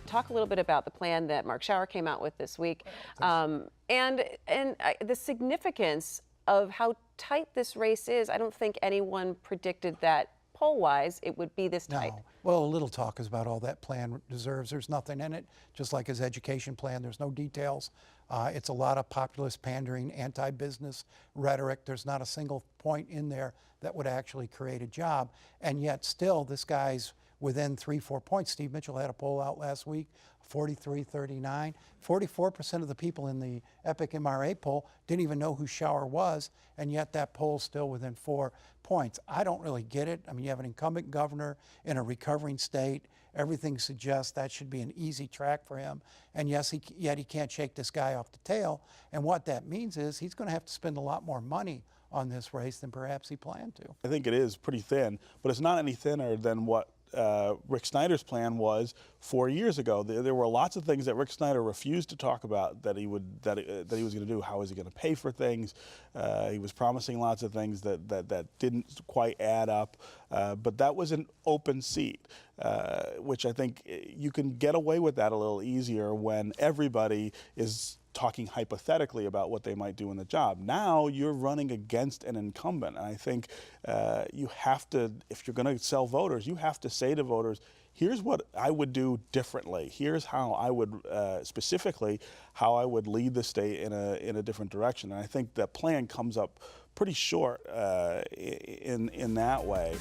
talk a little bit about the plan that Mark Schauer came out with this week, the significance of how tight this race is. I don't think anyone predicted that poll-wise it would be this tight. No. Well, a little talk is about all that plan deserves. There's nothing in it, just like his education plan. There's no details. It's a lot of populist pandering, anti-business rhetoric. There's not a single point in there that would actually create a job. And yet still, this guy's within 3-4 points. Steve Mitchell had a poll out last week, 43-39. 44% of the people in the Epic MRA poll didn't even know who Schauer was, and yet that poll's still within 4 points. I don't really get it. I mean, you have an incumbent governor in a recovering state. Everything suggests that should be an easy track for him. And yes, yet he can't shake this guy off the tail. And what that means is he's going to have to spend a lot more money on this race than perhaps he planned to. I think it is pretty thin, but it's not any thinner than what Rick Snyder's plan was 4 years ago. There were lots of things that Rick Snyder refused to talk about that he was going to do. How was he going to pay for things? He was promising lots of things that didn't quite add up. But that was an open seat, which I think you can get away with that a little easier when everybody is talking hypothetically about what they might do in the job. Now you're running against an incumbent, and I think you have to, if you're going to sell voters, you have to say to voters, here's what I would do differently. Here's how I would, specifically, how I would lead the state in a different direction. And I think that plan comes up pretty short in that way.